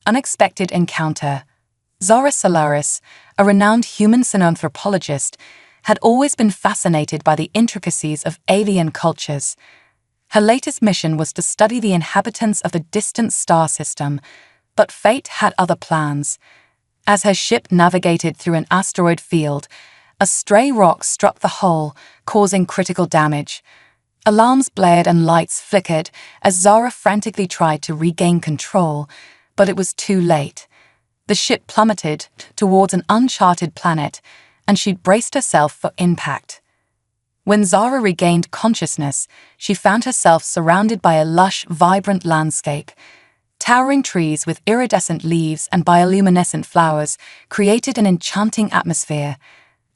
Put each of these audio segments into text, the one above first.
unexpected encounter. Zara Solaris, a renowned human xenanthropologist, had always been fascinated by the intricacies of alien cultures. Her latest mission was to study the inhabitants of the distant star system, but fate had other plans. As her ship navigated through an asteroid field, a stray rock struck the hull, causing critical damage. Alarms blared and lights flickered as Zara frantically tried to regain control, but it was too late. The ship plummeted towards an uncharted planet, and she'd braced herself for impact. When Zara regained consciousness, she found herself surrounded by a lush, vibrant landscape. Towering trees with iridescent leaves and bioluminescent flowers created an enchanting atmosphere.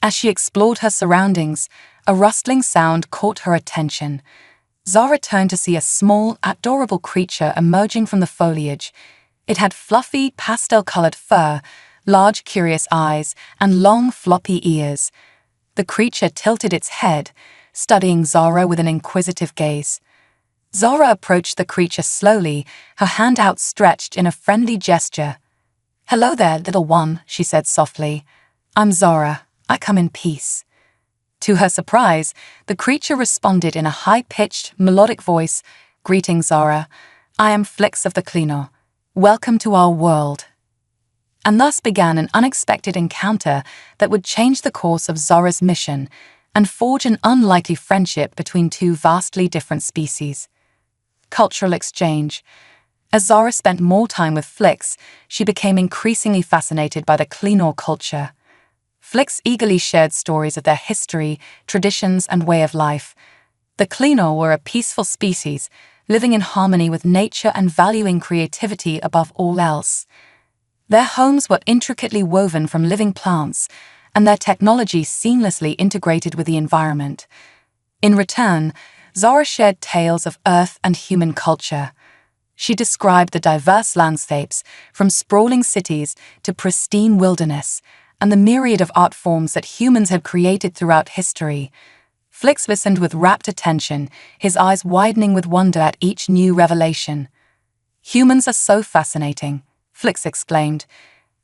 As she explored her surroundings, a rustling sound caught her attention. Zara turned to see a small, adorable creature emerging from the foliage. It had fluffy, pastel-colored fur, large, curious eyes, and long, floppy ears. The creature tilted its head, studying Zara with an inquisitive gaze. Zara approached the creature slowly, her hand outstretched in a friendly gesture. "Hello there, little one," she said softly. "I'm Zara. I come in peace." To her surprise, the creature responded in a high-pitched, melodic voice. "Greetings, Zara. I am Flix of the Klino. Welcome to our world." And thus began an unexpected encounter that would change the course of Zara's mission and forge an unlikely friendship between two vastly different species. Cultural exchange. As Zara spent more time with Flix, she became increasingly fascinated by the Klino culture. Flix eagerly shared stories of their history, traditions, and way of life. The Klino were a peaceful species, living in harmony with nature and valuing creativity above all else. Their homes were intricately woven from living plants, and their technology seamlessly integrated with the environment. In return, Zara shared tales of Earth and human culture. She described the diverse landscapes, from sprawling cities to pristine wilderness, and the myriad of art forms that humans had created throughout history. Flix listened with rapt attention, his eyes widening with wonder at each new revelation. "Humans are so fascinating," Flix exclaimed.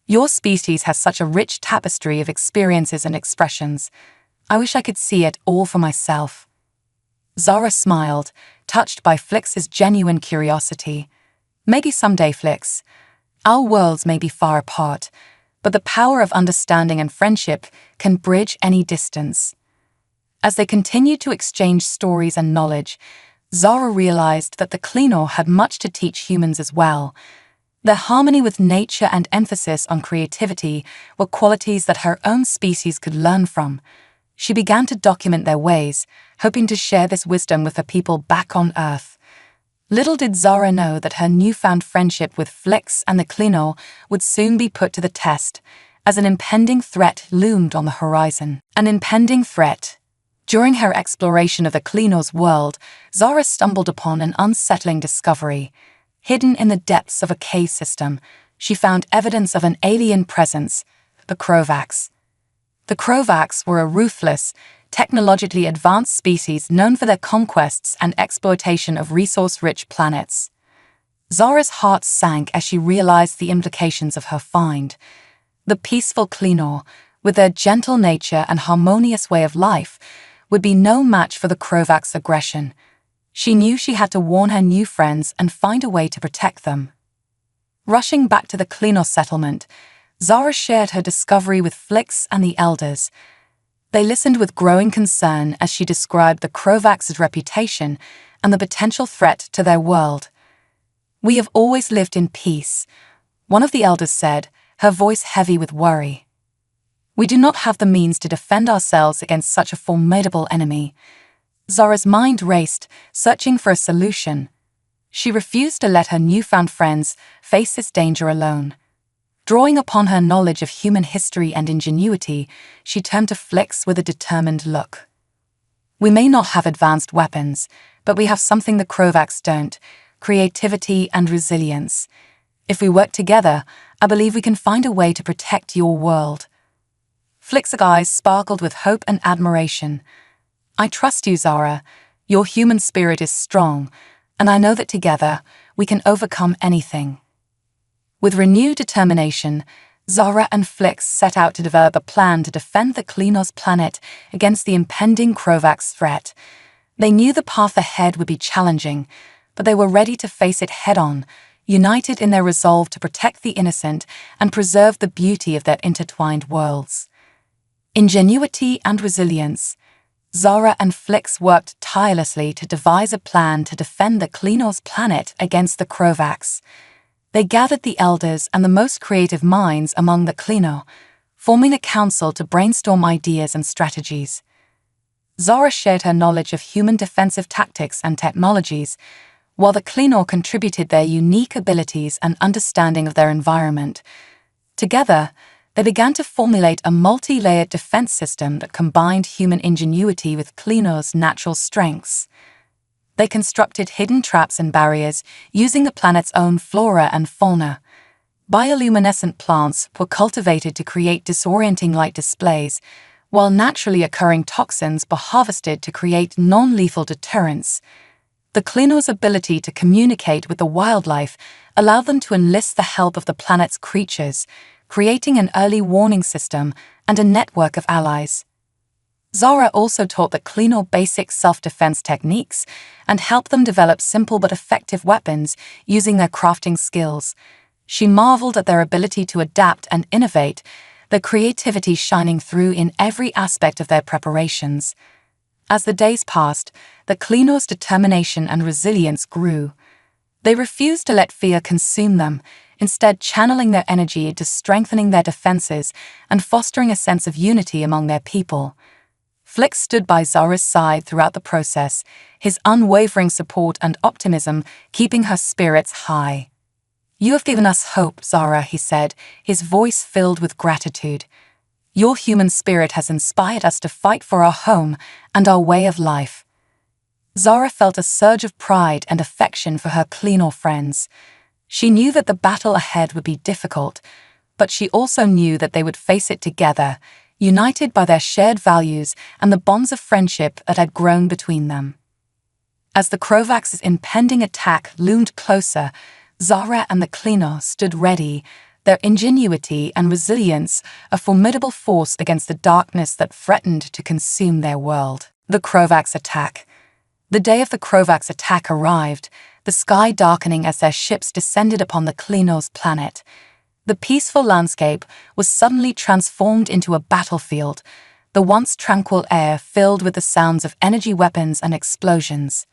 "Your species has such a rich tapestry of experiences and expressions. I wish I could see it all for myself." Zara smiled, touched by Flix's genuine curiosity. "Maybe someday, Flix. Our worlds may be far apart, but the power of understanding and friendship can bridge any distance." As they continued to exchange stories and knowledge, Zara realized that the Klino had much to teach humans as well. Their harmony with nature and emphasis on creativity were qualities that her own species could learn from. She began to document their ways, hoping to share this wisdom with the people back on Earth. Little did Zara know that her newfound friendship with Flix and the Klino would soon be put to the test, as an impending threat loomed on the horizon. An impending threat. During her exploration of the Klino's world, Zara stumbled upon an unsettling discovery. Hidden in the depths of a cave system, she found evidence of an alien presence, the Krovaks. The Krovaks were a ruthless, technologically advanced species known for their conquests and exploitation of resource-rich planets. Zara's heart sank as she realized the implications of her find. The peaceful Klino, with their gentle nature and harmonious way of life, would be no match for the Krovaks' aggression. She knew she had to warn her new friends and find a way to protect them. Rushing back to the Klino settlement, Zara shared her discovery with Flix and the elders. They listened with growing concern as she described the Krovaks' reputation and the potential threat to their world. "We have always lived in peace," one of the elders said, her voice heavy with worry. "We do not have the means to defend ourselves against such a formidable enemy." Zara's mind raced, searching for a solution. She refused to let her newfound friends face this danger alone. Drawing upon her knowledge of human history and ingenuity, she turned to Flix with a determined look. "We may not have advanced weapons, but we have something the Krovaks don't: creativity and resilience. If we work together, I believe we can find a way to protect your world." Flix's eyes sparkled with hope and admiration. "I trust you, Zara. Your human spirit is strong, and I know that together we can overcome anything." With renewed determination, Zara and Flix set out to develop a plan to defend the Klinos planet against the impending Krovax threat. They knew the path ahead would be challenging, but they were ready to face it head-on, united in their resolve to protect the innocent and preserve the beauty of their intertwined worlds. Ingenuity and resilience, Zara and Flix worked tirelessly to devise a plan to defend the Klinos planet against the Krovax. They gathered the elders and the most creative minds among the Klino, forming a council to brainstorm ideas and strategies. Zara shared her knowledge of human defensive tactics and technologies, while the Klino contributed their unique abilities and understanding of their environment. Together, they began to formulate a multi-layered defense system that combined human ingenuity with Klinos' natural strengths. They constructed hidden traps and barriers using the planet's own flora and fauna. Bioluminescent plants were cultivated to create disorienting light displays, while naturally occurring toxins were harvested to create non-lethal deterrents. The Klinos' ability to communicate with the wildlife allowed them to enlist the help of the planet's creatures, creating an early warning system and a network of allies. Zara also taught the Klino basic self-defense techniques and helped them develop simple but effective weapons using their crafting skills. She marveled at their ability to adapt and innovate, their creativity shining through in every aspect of their preparations. As the days passed, the Klinos' determination and resilience grew. They refused to let fear consume them, instead channeling their energy into strengthening their defenses and fostering a sense of unity among their people. Flix stood by Zara's side throughout the process, his unwavering support and optimism keeping her spirits high. "You have given us hope, Zara," he said, his voice filled with gratitude. "Your human spirit has inspired us to fight for our home and our way of life." Zara felt a surge of pride and affection for her Klino friends. She knew that the battle ahead would be difficult, but she also knew that they would face it together, united by their shared values and the bonds of friendship that had grown between them. As the Krovax's impending attack loomed closer, Zara and the Klino stood ready, their ingenuity and resilience a formidable force against the darkness that threatened to consume their world. The Krovax attack. The day of the Krovax attack arrived, the sky darkening as their ships descended upon the Klinos planet. The peaceful landscape was suddenly transformed into a battlefield, the once tranquil air filled with the sounds of energy weapons and explosions.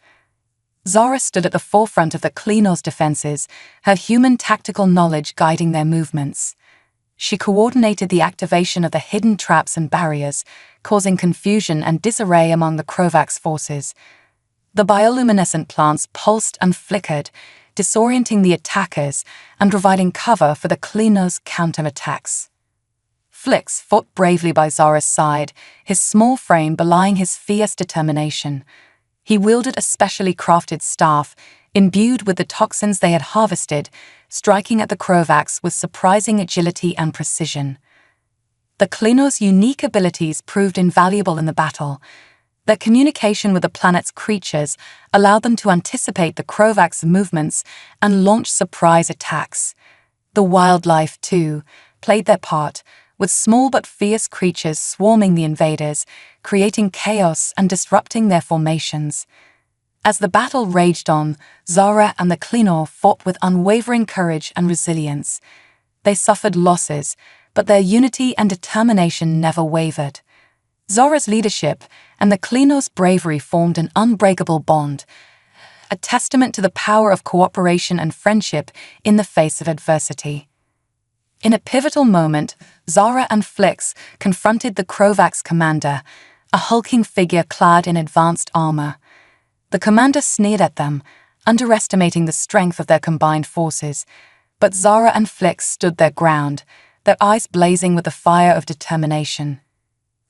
Zara stood at the forefront of the Klinos' defenses, her human tactical knowledge guiding their movements. She coordinated the activation of the hidden traps and barriers, causing confusion and disarray among the Krovax forces. The bioluminescent plants pulsed and flickered, disorienting the attackers and providing cover for the Klinos' counterattacks. Flix fought bravely by Zara's side, his small frame belying his fierce determination. He wielded a specially crafted staff, imbued with the toxins they had harvested, striking at the Krovax with surprising agility and precision. The Klinos' unique abilities proved invaluable in the battle. Their communication with the planet's creatures allowed them to anticipate the Krovax movements and launch surprise attacks. The wildlife, too, played their part, with small but fierce creatures swarming the invaders, creating chaos and disrupting their formations. As the battle raged on, Zara and the Klino fought with unwavering courage and resilience. They suffered losses, but their unity and determination never wavered. Zara's leadership and the Klinos' bravery formed an unbreakable bond, a testament to the power of cooperation and friendship in the face of adversity. In a pivotal moment, Zara and Flix confronted the Krovax commander, a hulking figure clad in advanced armor. The commander sneered at them, underestimating the strength of their combined forces, but Zara and Flix stood their ground, their eyes blazing with the fire of determination.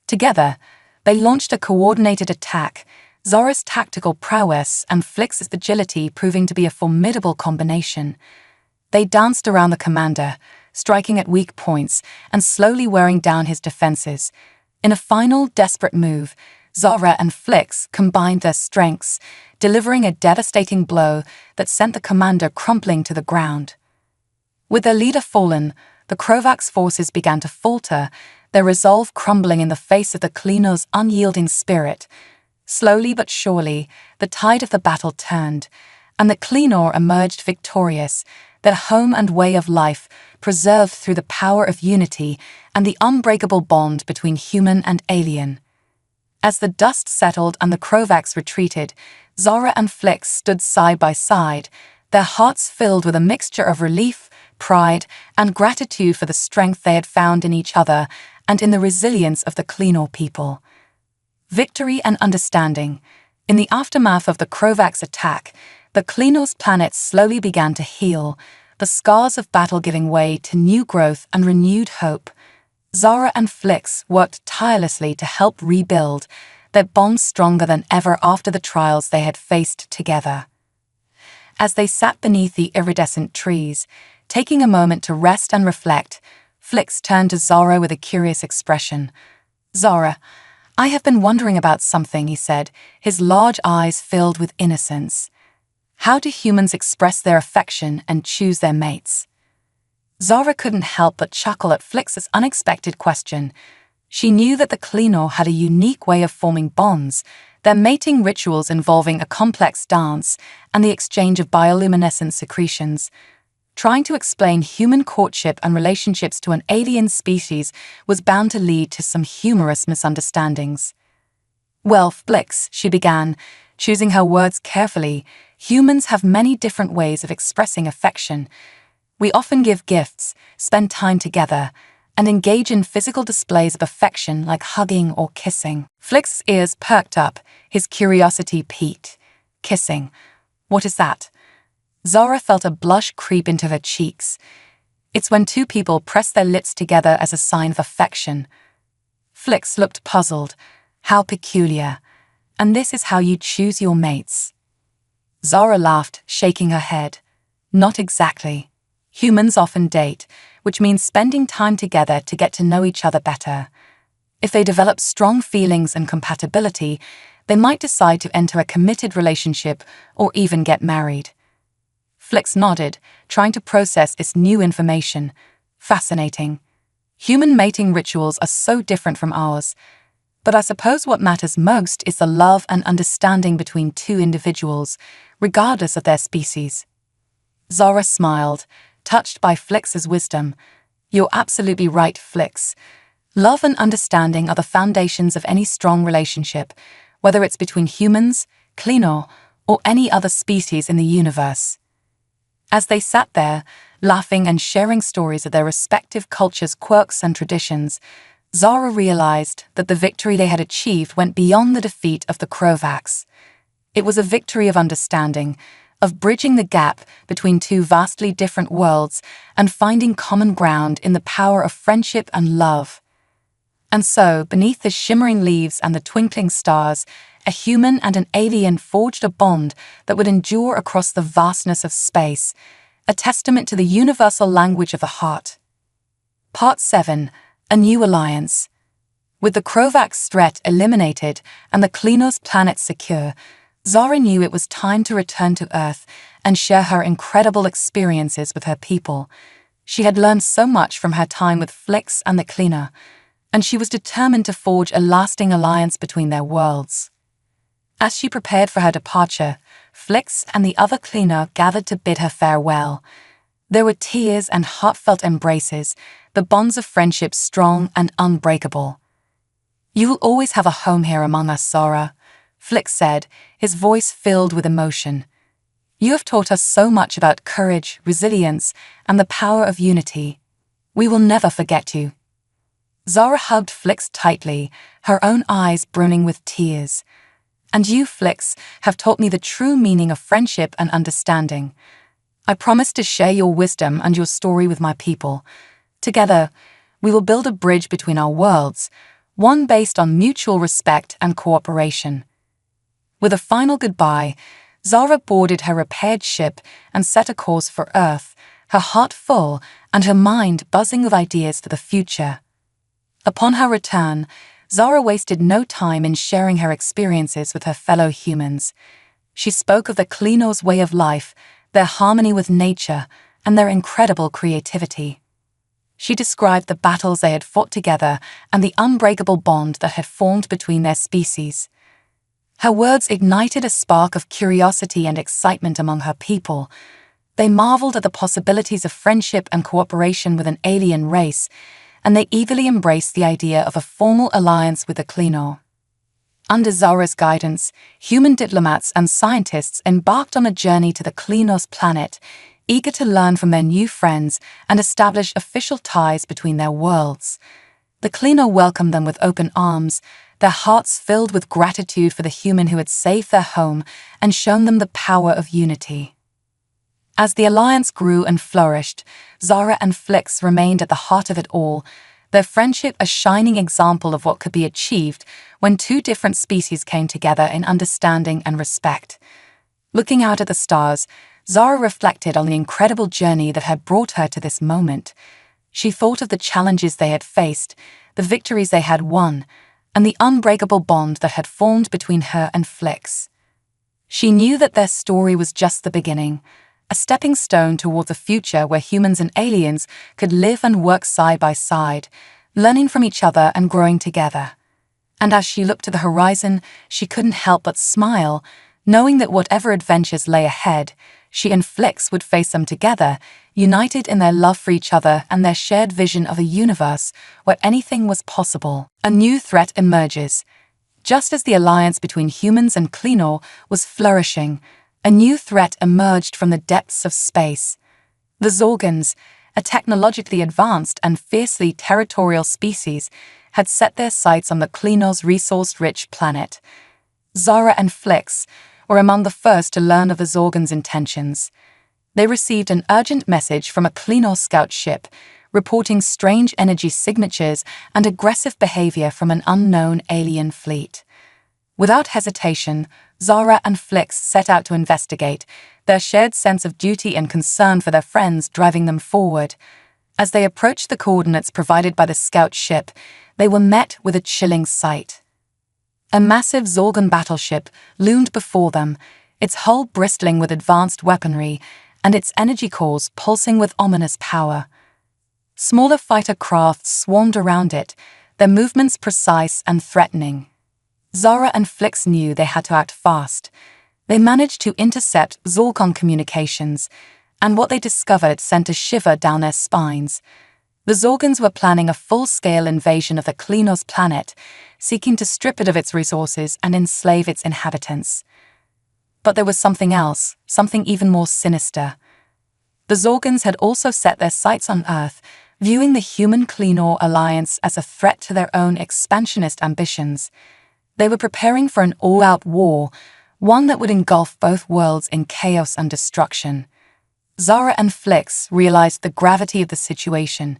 Together, they launched a coordinated attack, Zara's tactical prowess and Flix's agility proving to be a formidable combination. They danced around the commander, striking at weak points and slowly wearing down his defenses. In a final, desperate move, Zara and Flix combined their strengths, delivering a devastating blow that sent the commander crumpling to the ground. With their leader fallen, the Krovax forces began to falter, their resolve crumbling in the face of the Kleanor's unyielding spirit. Slowly but surely, the tide of the battle turned, and the Kleanor emerged victorious, their home and way of life preserved through the power of unity and the unbreakable bond between human and alien. As the dust settled and the Krovax retreated, Zara and Flix stood side by side, their hearts filled with a mixture of relief, pride, and gratitude for the strength they had found in each other and in the resilience of the Kleanor people. Victory and understanding. In the aftermath of the Krovax attack, the Kleanor's planet slowly began to heal, the scars of battle giving way to new growth and renewed hope. Zara and Flix worked tirelessly to help rebuild, their bonds stronger than ever after the trials they had faced together. As they sat beneath the iridescent trees, taking a moment to rest and reflect, Flix turned to Zara with a curious expression. "Zara, I have been wondering about something," he said, his large eyes filled with innocence. "How do humans express their affection and choose their mates?" Zara couldn't help but chuckle at Flix's unexpected question. She knew that the Kleanor had a unique way of forming bonds, their mating rituals involving a complex dance and the exchange of bioluminescent secretions. Trying to explain human courtship and relationships to an alien species was bound to lead to some humorous misunderstandings. "Well, Flix," she began, choosing her words carefully, "humans have many different ways of expressing affection. We often give gifts, spend time together, and engage in physical displays of affection like hugging or kissing." Flix's ears perked up, his curiosity piqued. "Kissing? What is that?" Zara felt a blush creep into her cheeks. "It's when two people press their lips together as a sign of affection." Flix looked puzzled. "How peculiar. And this is how you choose your mates?" Zara laughed, shaking her head. "Not exactly. Humans often date, which means spending time together to get to know each other better. If they develop strong feelings and compatibility, they might decide to enter a committed relationship or even get married." Flix nodded, trying to process this new information. "Fascinating. Human mating rituals are so different from ours. But I suppose what matters most is the love and understanding between two individuals, regardless of their species." Zara smiled, touched by Flix's wisdom. "You're absolutely right, Flix. Love and understanding are the foundations of any strong relationship, whether it's between humans, Kleanor, or any other species in the universe." As they sat there, laughing and sharing stories of their respective cultures' quirks and traditions, Zara realized that the victory they had achieved went beyond the defeat of the Krovax. It was a victory of understanding, of bridging the gap between two vastly different worlds and finding common ground in the power of friendship and love. And so, beneath the shimmering leaves and the twinkling stars, a human and an alien forged a bond that would endure across the vastness of space, a testament to the universal language of the heart. Part 7. A New Alliance. With the Krovax threat eliminated and the Kleanor's planet secure, Zara knew it was time to return to Earth and share her incredible experiences with her people. She had learned so much from her time with Flix and the Kleanor, and she was determined to forge a lasting alliance between their worlds. As she prepared for her departure, Flix and the other Kleanor gathered to bid her farewell. There were tears and heartfelt embraces, the bonds of friendship strong and unbreakable. "You will always have a home here among us, Zara," Flix said, his voice filled with emotion. "You have taught us so much about courage, resilience, and the power of unity. We will never forget you." Zara hugged Flix tightly, her own eyes brimming with tears. "And you, Flix, have taught me the true meaning of friendship and understanding. I promise to share your wisdom and your story with my people. Together, we will build a bridge between our worlds, one based on mutual respect and cooperation." With a final goodbye, Zara boarded her repaired ship and set a course for Earth, her heart full and her mind buzzing with ideas for the future. Upon her return, Zara wasted no time in sharing her experiences with her fellow humans. She spoke of the Kleanor's way of life, their harmony with nature, and their incredible creativity. She described the battles they had fought together and the unbreakable bond that had formed between their species. Her words ignited a spark of curiosity and excitement among her people. They marveled at the possibilities of friendship and cooperation with an alien race, and they eagerly embraced the idea of a formal alliance with the Cleanor. Under Zara's guidance, human diplomats and scientists embarked on a journey to the Cleanor's planet, eager to learn from their new friends and establish official ties between their worlds. The Cleanor welcomed them with open arms, their hearts filled with gratitude for the human who had saved their home and shown them the power of unity. As the alliance grew and flourished, Zara and Flix remained at the heart of it all, their friendship a shining example of what could be achieved when two different species came together in understanding and respect. Looking out at the stars, Zara reflected on the incredible journey that had brought her to this moment. She thought of the challenges they had faced, the victories they had won, and the unbreakable bond that had formed between her and Flix. She knew that their story was just the beginning, a stepping stone towards a future where humans and aliens could live and work side by side, learning from each other and growing together. And as she looked to the horizon, she couldn't help but smile, knowing that whatever adventures lay ahead, she and Flix would face them together, united in their love for each other and their shared vision of a universe where anything was possible. A new threat emerges. Just as the alliance between humans and Cleanor was flourishing, a new threat emerged from the depths of space. The Zorgans, a technologically advanced and fiercely territorial species, had set their sights on the Cleanor's resource-rich planet. Zara and Flix were among the first to learn of the Zorgans' intentions. They received an urgent message from a Cleanor scout ship, reporting strange energy signatures and aggressive behavior from an unknown alien fleet. Without hesitation, Zara and Flix set out to investigate, their shared sense of duty and concern for their friends driving them forward. As they approached the coordinates provided by the scout ship, they were met with a chilling sight. A massive Zorgan battleship loomed before them, its hull bristling with advanced weaponry and its energy cores pulsing with ominous power. Smaller fighter crafts swarmed around it, their movements precise and threatening. Zara and Flix knew they had to act fast. They managed to intercept Zorgon communications, and what they discovered sent a shiver down their spines. The Zorgans were planning a full-scale invasion of the Cleanor's planet, seeking to strip it of its resources and enslave its inhabitants. But there was something else, something even more sinister. The Zorgans had also set their sights on Earth, viewing the human-Cleanor alliance as a threat to their own expansionist ambitions. They were preparing for an all-out war, one that would engulf both worlds in chaos and destruction. Zara and Flix realized the gravity of the situation.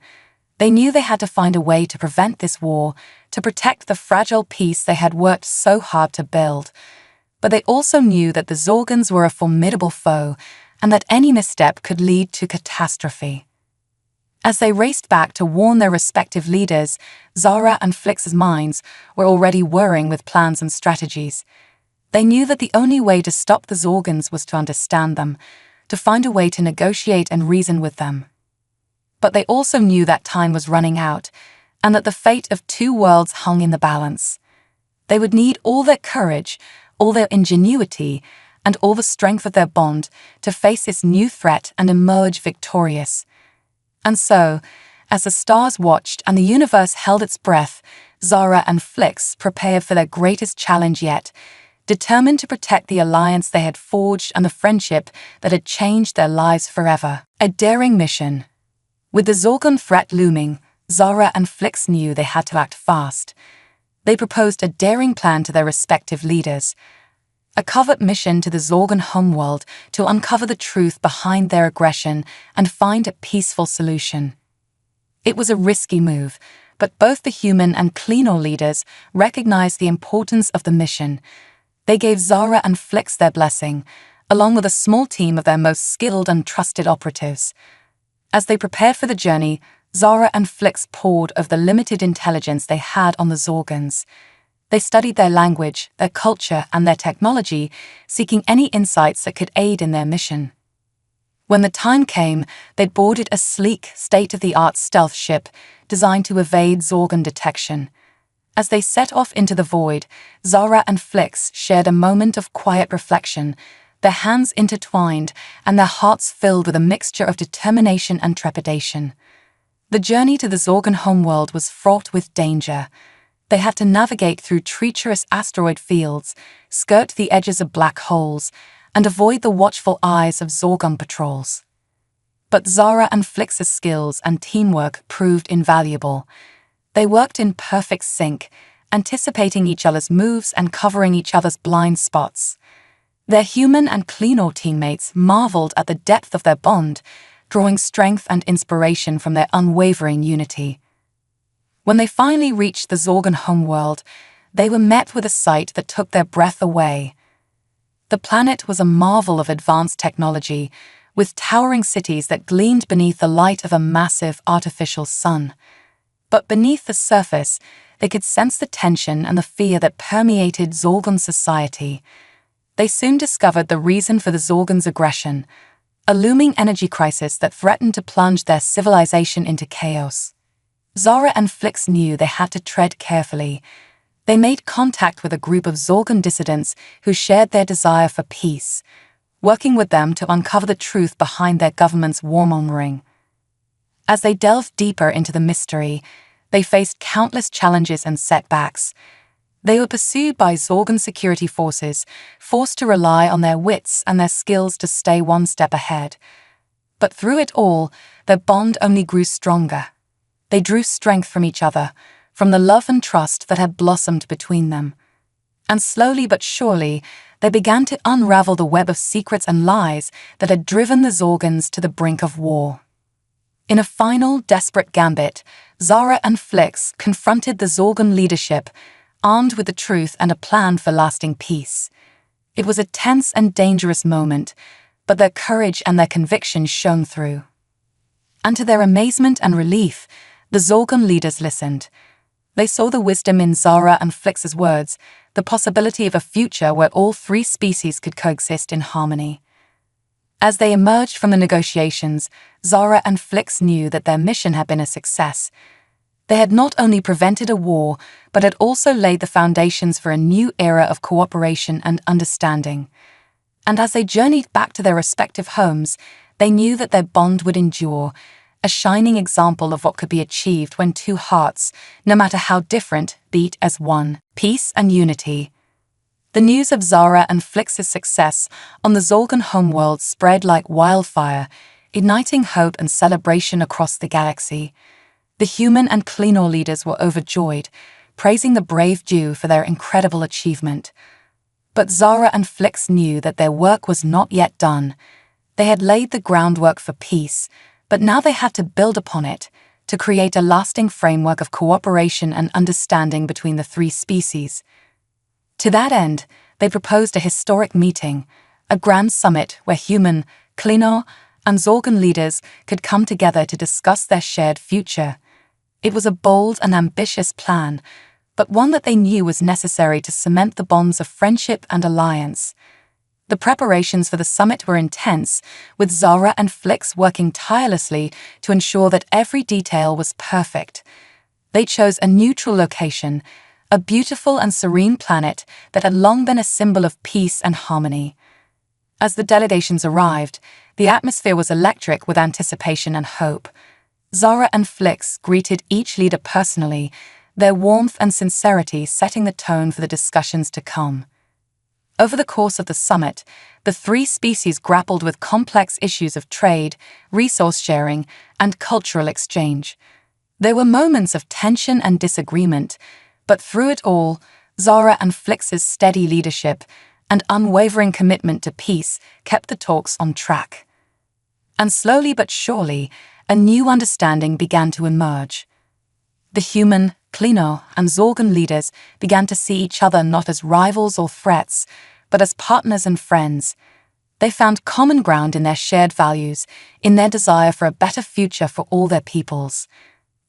They knew they had to find a way to prevent this war, to protect the fragile peace they had worked so hard to build. But they also knew that the Zorgans were a formidable foe, and that any misstep could lead to catastrophe. As they raced back to warn their respective leaders, Zara and Flix's minds were already whirring with plans and strategies. They knew that the only way to stop the Zorgans was to understand them, to find a way to negotiate and reason with them. But they also knew that time was running out, and that the fate of two worlds hung in the balance. They would need all their courage, all their ingenuity, and all the strength of their bond to face this new threat and emerge victorious. And so, as the stars watched and the universe held its breath, Zara and Flix prepared for their greatest challenge yet, determined to protect the alliance they had forged and the friendship that had changed their lives forever. A daring mission. With the Zorgon threat looming, Zara and Flix knew they had to act fast. They proposed a daring plan to their respective leaders, a covert mission to the Zorgon homeworld to uncover the truth behind their aggression and find a peaceful solution. It was a risky move, but both the human and Cleanor leaders recognized the importance of the mission. They gave Zara and Flix their blessing, along with a small team of their most skilled and trusted operatives. As they prepared for the journey, Zara and Flix pored over the limited intelligence they had on the Zorgans. They studied their language, their culture, and their technology, seeking any insights that could aid in their mission. When the time came, they'd boarded a sleek, state-of-the-art stealth ship designed to evade Zorgon detection. As they set off into the void, Zara and Flix shared a moment of quiet reflection, their hands intertwined and their hearts filled with a mixture of determination and trepidation. The journey to the Zorgon homeworld was fraught with danger. They had to navigate through treacherous asteroid fields, skirt the edges of black holes, and avoid the watchful eyes of Zorgon patrols. But Zara and Flix's skills and teamwork proved invaluable. They worked in perfect sync, anticipating each other's moves and covering each other's blind spots. Their human and Clenor teammates marveled at the depth of their bond, drawing strength and inspiration from their unwavering unity. When they finally reached the Zorgon homeworld, they were met with a sight that took their breath away. The planet was a marvel of advanced technology, with towering cities that gleamed beneath the light of a massive artificial sun. But beneath the surface, they could sense the tension and the fear that permeated Zorgon society. They soon discovered the reason for the Zorgon's aggression, a looming energy crisis that threatened to plunge their civilization into chaos. Zara and Flix knew they had to tread carefully. They made contact with a group of Zorgon dissidents who shared their desire for peace, working with them to uncover the truth behind their government's warmongering. As they delved deeper into the mystery, they faced countless challenges and setbacks. They were pursued by Zorgon security forces, forced to rely on their wits and their skills to stay one step ahead. But through it all, their bond only grew stronger. They drew strength from each other, from the love and trust that had blossomed between them. And slowly but surely, they began to unravel the web of secrets and lies that had driven the Zorgons to the brink of war. In a final, desperate gambit, Zara and Flix confronted the Zorgon leadership, armed with the truth and a plan for lasting peace. It was a tense and dangerous moment, but their courage and their conviction shone through. And to their amazement and relief, the Zorgon leaders listened. They saw the wisdom in Zara and Flix's words, the possibility of a future where all three species could coexist in harmony. As they emerged from the negotiations, Zara and Flix knew that their mission had been a success. They had not only prevented a war, but had also laid the foundations for a new era of cooperation and understanding. And as they journeyed back to their respective homes, they knew that their bond would endure, a shining example of what could be achieved when two hearts, no matter how different, beat as one. Peace and unity. The news of Zara and Flix's success on the Zorgon homeworld spread like wildfire, igniting hope and celebration across the galaxy. The human and Clenor leaders were overjoyed, praising the brave Jew for their incredible achievement. But Zara and Flix knew that their work was not yet done. They had laid the groundwork for peace, but now they had to build upon it, to create a lasting framework of cooperation and understanding between the three species. To that end, they proposed a historic meeting, a grand summit where human, Clenor, and Zorgon leaders could come together to discuss their shared future. It was a bold and ambitious plan, but one that they knew was necessary to cement the bonds of friendship and alliance. The preparations for the summit were intense, with Zara and Flix working tirelessly to ensure that every detail was perfect. They chose a neutral location, a beautiful and serene planet that had long been a symbol of peace and harmony. As the delegations arrived, the atmosphere was electric with anticipation and hope. Zara and Flix greeted each leader personally, their warmth and sincerity setting the tone for the discussions to come. Over the course of the summit, the three species grappled with complex issues of trade, resource sharing, and cultural exchange. There were moments of tension and disagreement, but through it all, Zara and Flix's steady leadership and unwavering commitment to peace kept the talks on track. And slowly but surely, a new understanding began to emerge. The human, Clenor, and Zorgon leaders began to see each other not as rivals or threats, but as partners and friends. They found common ground in their shared values, in their desire for a better future for all their peoples.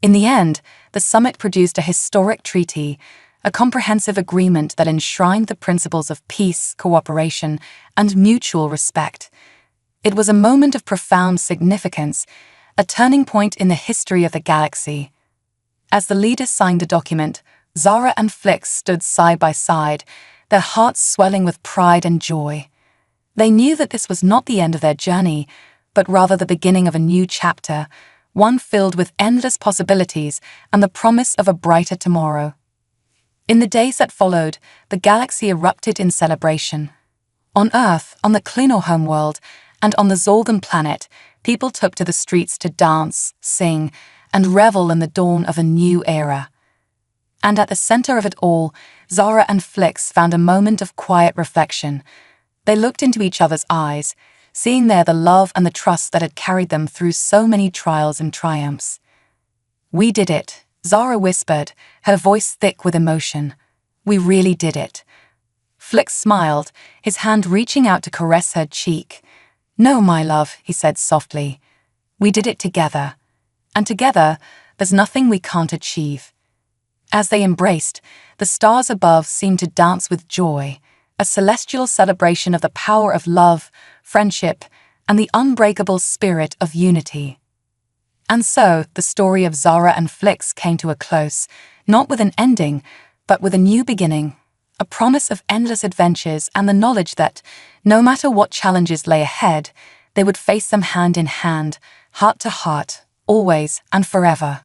In the end, the summit produced a historic treaty, a comprehensive agreement that enshrined the principles of peace, cooperation, and mutual respect. It was a moment of profound significance, a turning point in the history of the galaxy. As the leaders signed the document, Zara and Flix stood side by side, their hearts swelling with pride and joy. They knew that this was not the end of their journey, but rather the beginning of a new chapter, one filled with endless possibilities and the promise of a brighter tomorrow. In the days that followed, the galaxy erupted in celebration. On Earth, on the Clinor homeworld, and on the Zolgan planet, people took to the streets to dance, sing, and revel in the dawn of a new era. And at the center of it all, Zara and Flix found a moment of quiet reflection. They looked into each other's eyes, seeing there the love and the trust that had carried them through so many trials and triumphs. "We did it," Zara whispered, her voice thick with emotion. "We really did it." Flix smiled, his hand reaching out to caress her cheek. "No, my love," he said softly. "We did it together. And together, there's nothing we can't achieve." As they embraced, the stars above seemed to dance with joy, a celestial celebration of the power of love, friendship, and the unbreakable spirit of unity. And so, the story of Zara and Flix came to a close, not with an ending, but with a new beginning, a promise of endless adventures and the knowledge that, no matter what challenges lay ahead, they would face them hand in hand, heart to heart, always and forever.